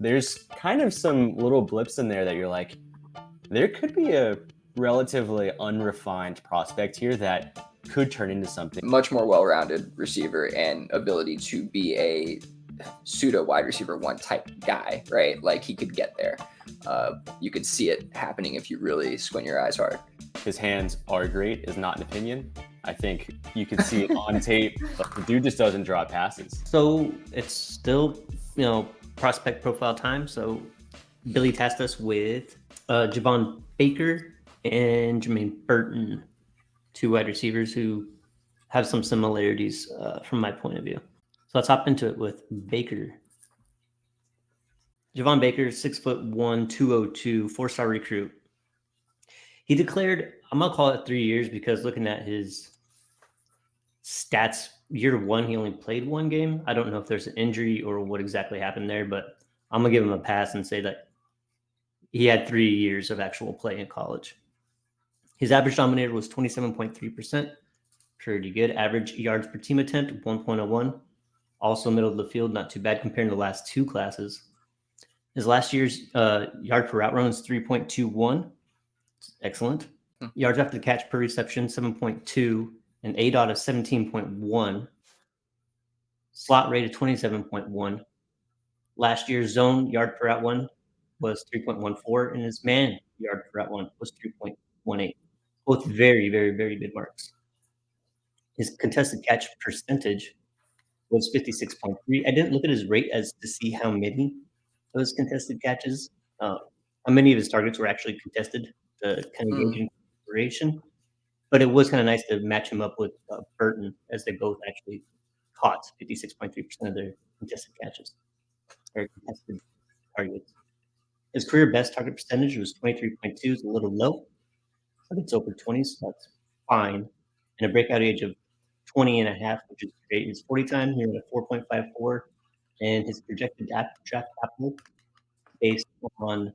there's kind of some little blips in there that you're like, there could be a relatively unrefined prospect here that could turn into something. Much more well-rounded receiver and ability to be a pseudo wide receiver one type guy, right? Like he could get there. You could see it happening if you really squint your eyes hard. His hands are great is not an opinion. I think you can see it on tape, but the dude just doesn't draw passes. So it's still, prospect profile time. So Billy tasked us with Javon Baker and Jermaine Burton, two wide receivers who have some similarities from my point of view. So let's hop into it with Baker. Javon Baker, 6'1", 202, 4-star recruit. He declared, I'm going to call it 3 years because looking at his stats, year one, he only played one game. I don't know if there's an injury or what exactly happened there, but I'm going to give him a pass and say that he had 3 years of actual play in college. His average dominator was 27.3%. Pretty good. Average yards per team attempt, 1.01. Also middle of the field, not too bad compared to the last two classes. His last year's yard per route run is 3.21. Excellent. Yards after the catch per reception, 7.2. An ADOT of 17.1. Slot rate of 27.1. Last year's zone yard per route run was 3.14, and his man yard per route run was 3.18. Both very, very, very good marks. His contested catch percentage was 56.3. I didn't look at his rate as to see how many of his contested catches, how many of his targets were actually contested to kind of gauge consideration. But it was kind of nice to match him up with Burton, as they both actually caught 56.3% of their contested catches or contested targets. His career best target percentage was 23.2, is a little low, but it's over 20, so that's fine. And a breakout age of 20 and a half, which is great. His 40 time, he went at 4.54, and his projected draft capital based on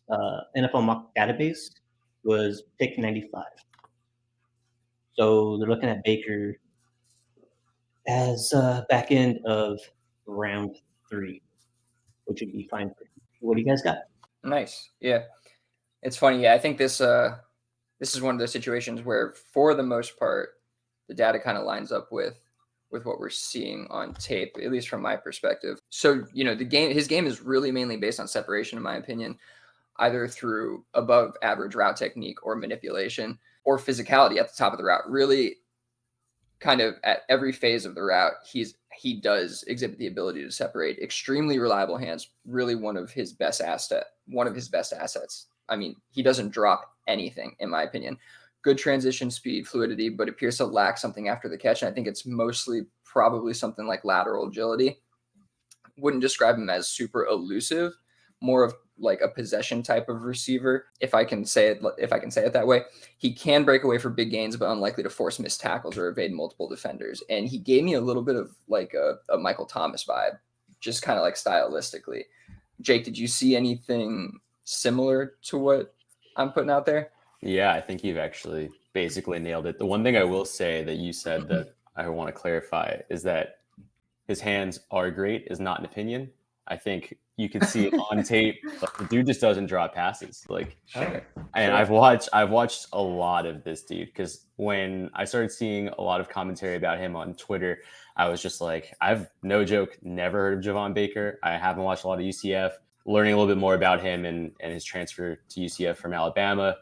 NFL mock database was pick 95. So they're looking at Baker as back end of round 3, which would be fine for him. What do you guys got? Nice. Yeah. It's funny. Yeah, I think this is one of those situations where, for the most part, the data kind of lines up with what we're seeing on tape, at least from my perspective. So, his game is really mainly based on separation, in my opinion, either through above average route technique or manipulation or physicality at the top of the route. Really, kind of at every phase of the route, he does exhibit the ability to separate. Extremely reliable hands, really one of his best assets. I mean, he doesn't drop anything, in my opinion. Good transition speed, fluidity, but appears to lack something after the catch. And I think it's mostly probably something like lateral agility. Wouldn't describe him as super elusive, more of like a possession type of receiver, if I can say it that way. He can break away for big gains, but unlikely to force missed tackles or evade multiple defenders. And he gave me a little bit of like a Michael Thomas vibe, just kind of like stylistically. Jake, did you see anything similar to what I'm putting out there? Yeah, I think you've actually basically nailed it. The one thing I will say that you said that I want to clarify is that his hands are great is not an opinion. I think you can see it on tape, but the dude just doesn't draw passes. And I've watched a lot of this dude, because when I started seeing a lot of commentary about him on Twitter, I was just like, I've, no joke, never heard of Javon Baker. I haven't watched a lot of UCF. Learning a little bit more about him and his transfer to UCF from Alabama,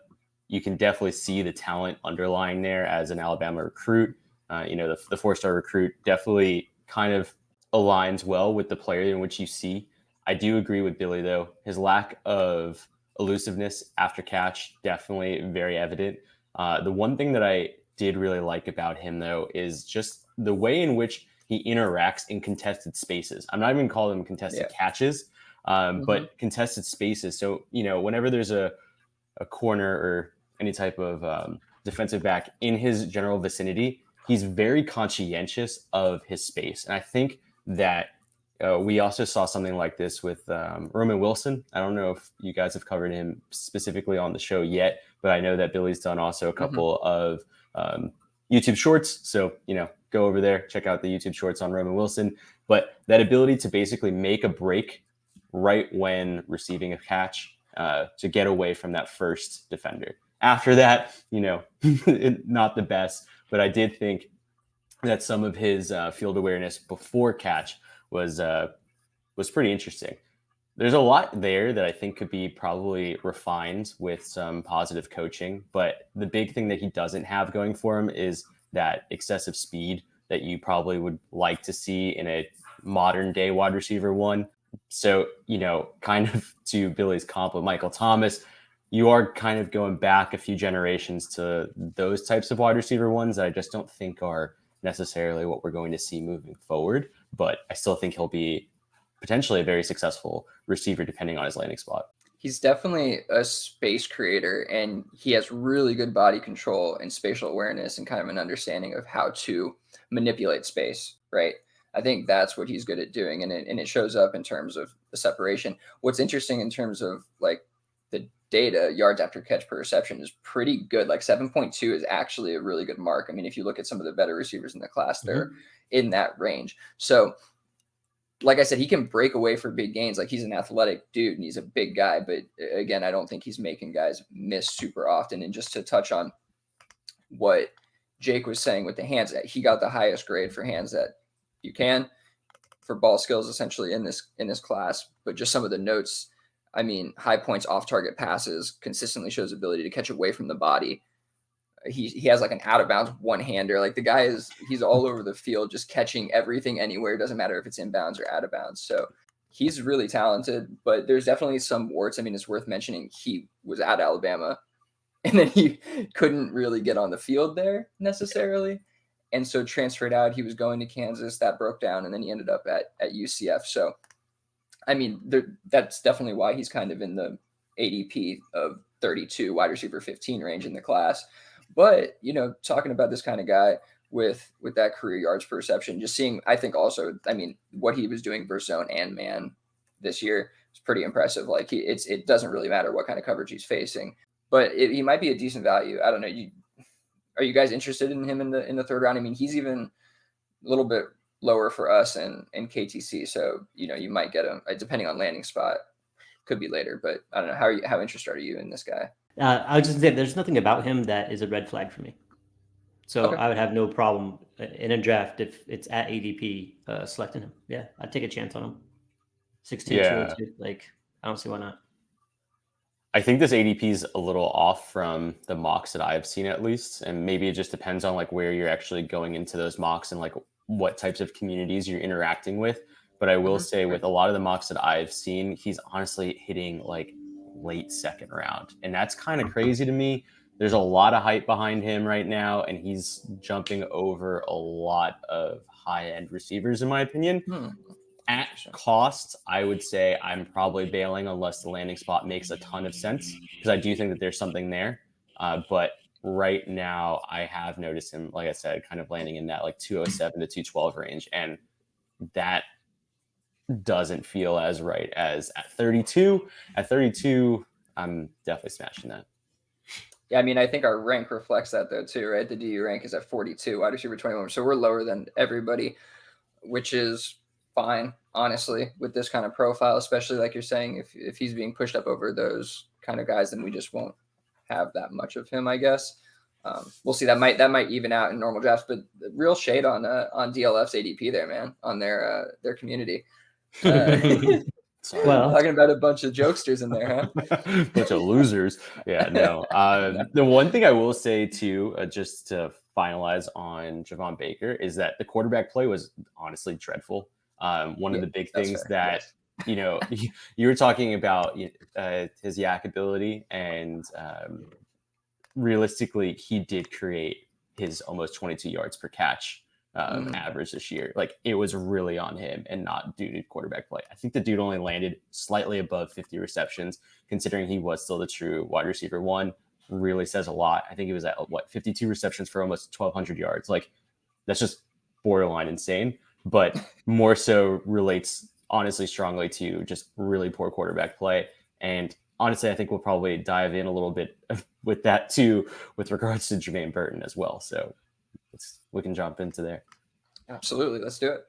you can definitely see the talent underlying there as an Alabama recruit. The 4-star recruit definitely kind of aligns well with the player in which you see. I do agree with Billy, though. His lack of elusiveness after catch, definitely very evident. The one thing that I did really like about him, though, is just the way in which he interacts in contested spaces. I'm not even calling them contested catches, but contested spaces. So, whenever there's a corner or any type of defensive back in his general vicinity, he's very conscientious of his space. And I think that we also saw something like this with Roman Wilson. I don't know if you guys have covered him specifically on the show yet, but I know that Billy's done also a couple of YouTube shorts. So, go over there, check out the YouTube shorts on Roman Wilson. But that ability to basically make a break right when receiving a catch to get away from that first defender. After that, not the best, but I did think that some of his field awareness before catch was pretty interesting. There's a lot there that I think could be probably refined with some positive coaching, but the big thing that he doesn't have going for him is that excessive speed that you probably would like to see in a modern day wide receiver one. So, kind of to Billy's comp with Michael Thomas, you are kind of going back a few generations to those types of wide receiver ones that I just don't think are necessarily what we're going to see moving forward. But I still think he'll be potentially a very successful receiver depending on his landing spot. He's definitely a space creator, and he has really good body control and spatial awareness and kind of an understanding of how to manipulate space, right? I think that's what he's good at doing, and it shows up in terms of the separation. What's interesting in terms of like the data, yards after catch per reception is pretty good. Like 7.2 is actually a really good mark. I mean, if you look at some of the better receivers in the class, they're in that range. So like I said, he can break away for big gains. Like he's an athletic dude and he's a big guy, but again, I don't think he's making guys miss super often. And just to touch on what Jake was saying with the hands, he got the highest grade for hands that you can for ball skills essentially in this class. But just some of the notes, I mean, high points, off target passes, consistently shows ability to catch away from the body. He has like an out of bounds one-hander. Like the guy he's all over the field, just catching everything anywhere. It doesn't matter if it's inbounds or out of bounds. So he's really talented, but there's definitely some warts. I mean, it's worth mentioning he was at Alabama and then he couldn't really get on the field there necessarily. And so transferred out, he was going to Kansas, that broke down, and then he ended up at UCF. So, I mean, that's definitely why he's kind of in the ADP of 32 wide receiver 15 range in the class. But, talking about this kind of guy with that career yards per reception, just seeing, I think also, I mean, what he was doing versus zone and man this year is pretty impressive. Like it doesn't really matter what kind of coverage he's facing, but he might be a decent value. I don't know. Are you guys interested in him in the third round? I mean, he's even a little bit lower for us and KTC. So, you might get him depending on landing spot. Could be later, but I don't know. How interested are you in this guy? I was just saying, there's nothing about him that is a red flag for me. So Okay. I would have no problem in a draft if it's at ADP selecting him. Yeah, I'd take a chance on him. 6'2", 202. Like, I don't see why not. I think this ADP is a little off from the mocks that I've seen at least. And maybe it just depends on like where you're actually going into those mocks and like what types of communities you're interacting with. But I will say with a lot of the mocks that I've seen, he's honestly hitting like late second round. And that's kind of crazy to me. There's a lot of hype behind him right now, and he's jumping over a lot of high-end receivers, in my opinion. At cost, I would say I'm probably bailing unless the landing spot makes a ton of sense, because I do think that there's something there. But right now, I have noticed him, like I said, kind of landing in that like 207 to 212 range, and that doesn't feel as right as at 32. At 32, I'm definitely smashing that. Yeah, I mean, I think our rank reflects that though too, right? The DU rank is at 42, wide receiver 21. So we're lower than everybody, which is fine, honestly, with this kind of profile, especially like you're saying, if he's being pushed up over those kind of guys, then we just won't have that much of him, I guess. We'll see. That might even out in normal drafts, but real shade on DLF's ADP there, man, on their community. Well, talking about a bunch of jokesters in there, huh? Bunch of losers. Yeah, no. The one thing I will say too, just to finalize on Javon Baker, is that the quarterback play was honestly dreadful. One of the big things that you were talking about his yak ability, and realistically, he did create his almost 22 yards per catch average this year. Like it was really on him and not due to quarterback play. I think the dude only landed slightly above 50 receptions, considering he was still the true wide receiver one. Really says a lot. I think he was at 52 receptions for almost 1,200 yards. Like that's just borderline insane, but more so relates honestly strongly to just really poor quarterback play. And honestly, I think we'll probably dive in a little bit with that too, with regards to Jermaine Burton as well. So we can jump into there. Absolutely. Let's do it.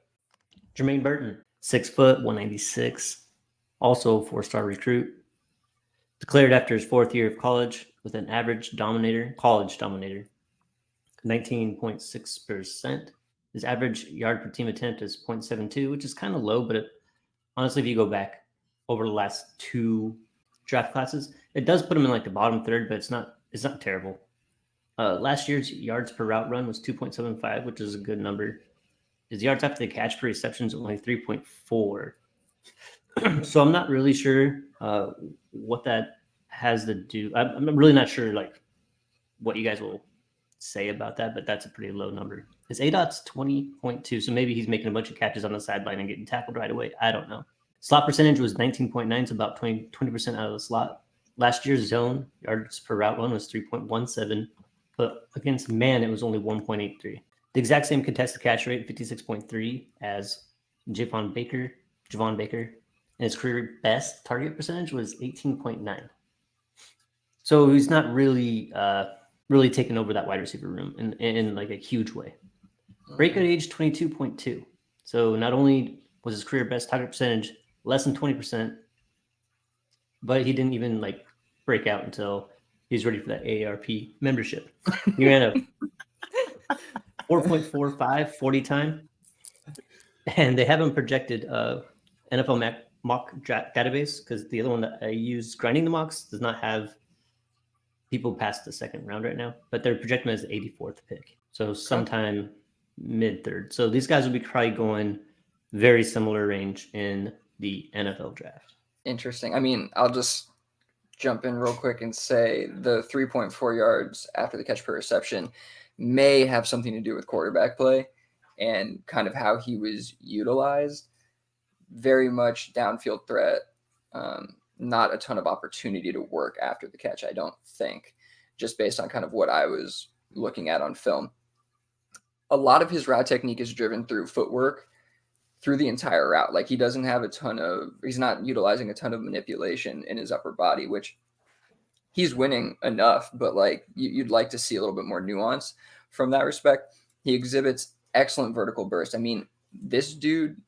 Jermaine Burton, 6 foot, 196, also a 4-star recruit. Declared after his 4th year of college with an average college dominator, 19.6%. His average yard per team attempt is 0.72, which is kind of low, but honestly, if you go back over the last 2 draft classes, it does put him in like the bottom third, but it's not terrible. Last year's yards per route run was 2.75, which is a good number. His yards after the catch per reception is only 3.4. So I'm not really sure what that has to do. I'm really not sure like what you guys will say about that, but that's a pretty low number. His ADOT's 20.2, so maybe he's making a bunch of catches on the sideline and getting tackled right away. I don't know. Slot percentage was 19.9, so about 20% out of the slot. Last year's zone yards per route run was 3.17, but against man, it was only 1.83. The exact same contested catch rate, 56.3, as Javon Baker. And his career best target percentage was 18.9. So he's not really taking over that wide receiver room in like a huge way. Breakout age 22.2. So not only was his career best target percentage less than 20%, but he didn't even like break out until he was ready for that AARP membership. He ran a 4.45 40 time, and they have him projected NFL mock database, because the other one that I use, Grinding the Mocks, does not have people past the 2nd round right now, but they're projecting him as the 84th pick. So sometime mid-third. So these guys will be probably going very similar range in the NFL draft. Interesting. I mean, I'll just jump in real quick and say the 3.4 yards after the catch per reception may have something to do with quarterback play and kind of how he was utilized. Very much downfield threat, not a ton of opportunity to work after the catch, I don't think, just based on kind of what I was looking at on film. A lot of his route technique is driven through footwork through the entire route. Like, he doesn't have he's not utilizing a ton of manipulation in his upper body, which he's winning enough, but like you'd like to see a little bit more nuance from that respect. He exhibits excellent vertical burst. I mean, this dude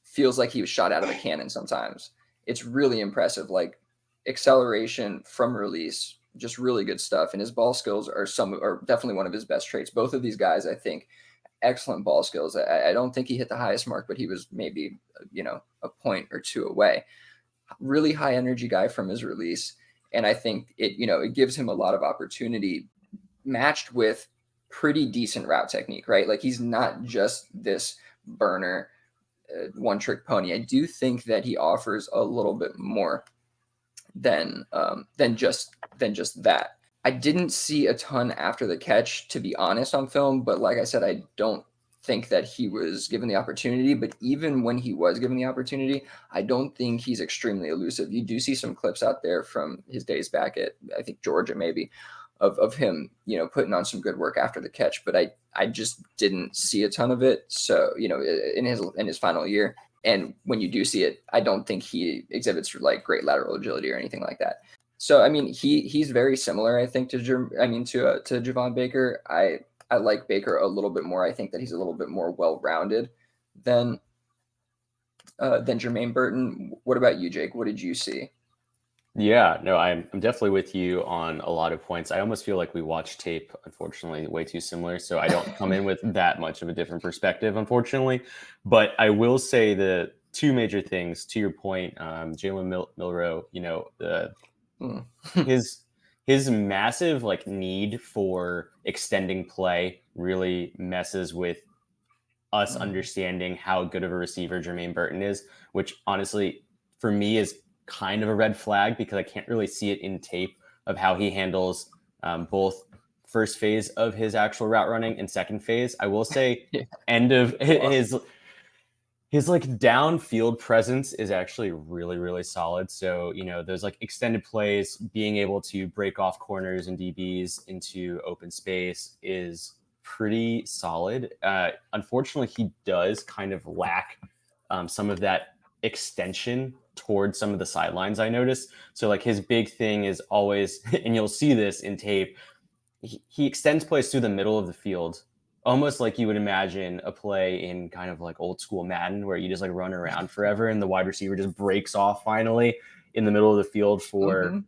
feels like he was shot out of a cannon sometimes. It's really impressive. Like, acceleration from release, just really good stuff. And his ball skills are definitely one of his best traits. Both of these guys, I think, excellent ball skills. I don't think he hit the highest mark, but he was maybe, a point or two away. Really high energy guy from his release. And I think it gives him a lot of opportunity, matched with pretty decent route technique, right? Like, he's not just this burner, one-trick pony. I do think that he offers a little bit more than just that. I didn't see a ton after the catch, to be honest, on film, but like I said, I don't think that he was given the opportunity. But even when he was given the opportunity, I don't think he's extremely elusive. You do see some clips out there from his days back at, I think, Georgia, maybe, of him, putting on some good work after the catch, but I just didn't see a ton of it. So, in his final year, and when you do see it, I don't think he exhibits like great lateral agility or anything like that. So, I mean, he's very similar, I think, to Javon Baker. I like Baker a little bit more. I think that he's a little bit more well-rounded than Jermaine Burton. What about you, Jake? What did you see? Yeah, no, I'm definitely with you on a lot of points. I almost feel like we watch tape, unfortunately, way too similar. So I don't come in with that much of a different perspective, unfortunately. But I will say the 2 major things, to your point, Jalen Milroe, his massive like need for extending play really messes with us understanding how good of a receiver Jermaine Burton is, which honestly, for me, is kind of a red flag, because I can't really see it in tape of how he handles both first phase of his actual route running and second phase. I will say end of his like downfield presence is actually really, really solid. So, those like extended plays, being able to break off corners and DBs into open space is pretty solid. Unfortunately, he does kind of lack some of that extension towards some of the sidelines, I noticed. So like his big thing is always, and you'll see this in tape, he extends plays through the middle of the field almost like you would imagine a play in kind of like old school Madden where you just like run around forever and the wide receiver just breaks off finally in the middle of the field for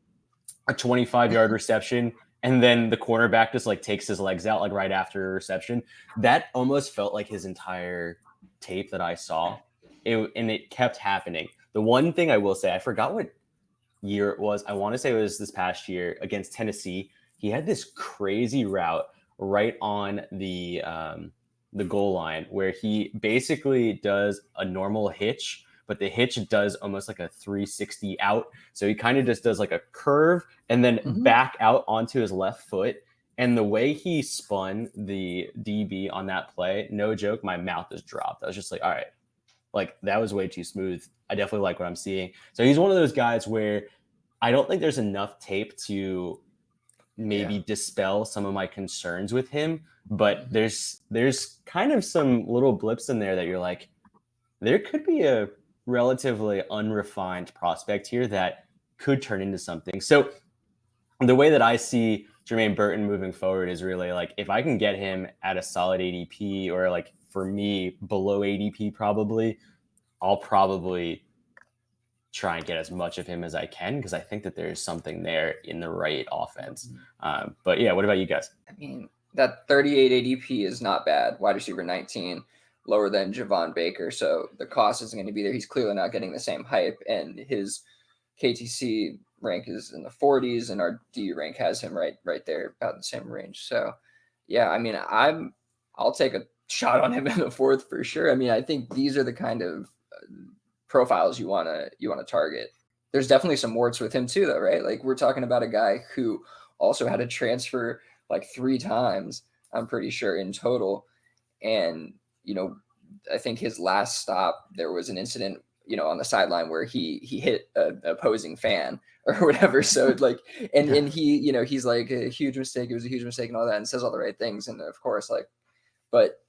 a 25-yard reception. And then the cornerback just like takes his legs out like right after a reception. That almost felt like his entire tape that I saw. And it kept happening. The one thing I will say, I forgot what year it was. I want to say it was this past year against Tennessee. He had this crazy route right on the goal line where he basically does a normal hitch, but the hitch does almost like a 360 out. So he kind of just does like a curve and then back out onto his left foot. And the way he spun the DB on that play, no joke, my mouth just dropped. I was just like, all right, like that was way too smooth. I definitely like what I'm seeing. So he's one of those guys where I don't think there's enough tape to maybe dispel some of my concerns with him, but there's kind of some little blips in there that you're like, there could be a relatively unrefined prospect here that could turn into something. So the way that I see Jermaine Burton moving forward is really like, if I can get him at a solid ADP or like for me below ADP, I'll probably try and get as much of him as I can because I think that there's something there in the right offense. But yeah, what about you guys? I mean, that 38 ADP is not bad. Wide receiver 19, lower than Javon Baker. So the cost isn't going to be there. He's clearly not getting the same hype, and his KTC rank is in the 40s, and our D rank has him right there, about the same range. So yeah, I mean, I'll take a shot on him in the fourth for sure. I mean, I think these are the kind of profiles you want to target. There's definitely some warts with him too, though, right? Like we're talking about a guy who also had to transfer like 3 times, I'm pretty sure, in total. And, you know, I think his last stop, there was an incident, you know, on the sideline where he hit an opposing fan or whatever. So like, and he, you know, he's like, a huge mistake. It was a huge mistake and all that, and says all the right things. And of course, like, but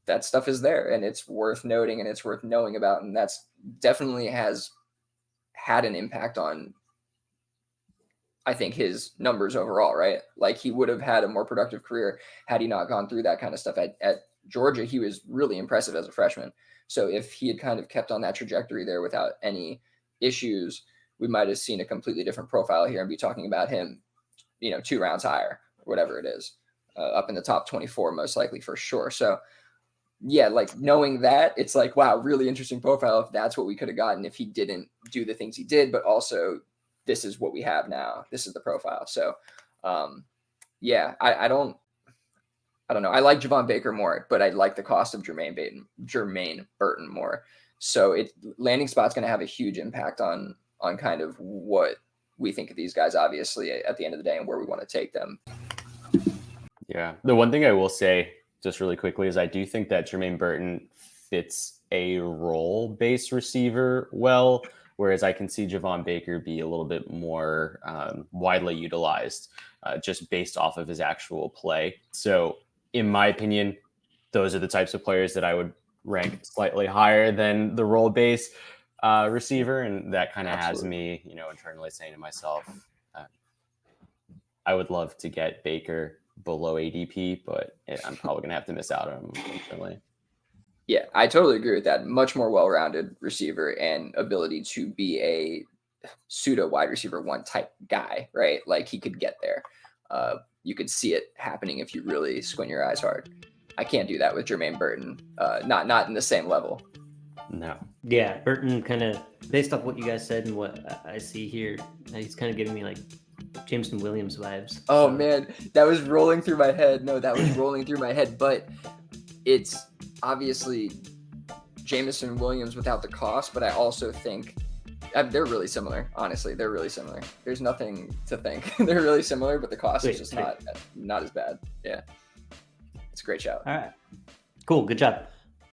that stuff is there and it's worth noting and it's worth knowing about. And that's definitely has had an impact on, I think, his numbers overall, right? Like he would have had a more productive career had he not gone through that kind of stuff. At Georgia, he was really impressive as a freshman. So if he had kind of kept on that trajectory there without any issues, we might have seen a completely different profile here and be talking about him, you know, 2 rounds higher, whatever it is, up in the top 24, most likely for sure. So yeah, like knowing that, it's like, wow, really interesting profile if that's what we could have gotten if he didn't do the things he did, but also this is what we have now. This is the profile. So yeah, I don't know. I like Javon Baker more, but I like the cost of Jermaine Burton more. So landing spot's going to have a huge impact on kind of what we think of these guys, obviously, at the end of the day, and where we want to take them. Yeah. The one thing I will say just really quickly is I do think that Jermaine Burton fits a role-based receiver well, whereas I can see Javon Baker be a little bit more widely utilized just based off of his actual play. So in my opinion, those are the types of players that I would rank slightly higher than the role-based receiver. And that kind of has me, you know, internally saying to myself, I would love to get Baker below ADP, but I'm probably going to have to miss out on him, unfortunately. Yeah, I totally agree with that. Much more well-rounded receiver and ability to be a pseudo wide receiver 1 type guy, right? Like he could get there. You could see it happening if you really squint your eyes hard. I can't do that with Jermaine Burton. Not in the same level. No. Yeah, Burton kind of, based off what you guys said and what I see here, he's kind of giving me like Jameson Williams vibes. Oh, so. Man, that was rolling through my head. No, that was rolling through my head. But it's obviously Jameson Williams without the cost. But I also think they're really similar. Honestly, they're really similar. There's nothing to think. They're really similar, but the cost is just not as bad. Yeah, it's a great shout. All right, cool, good job.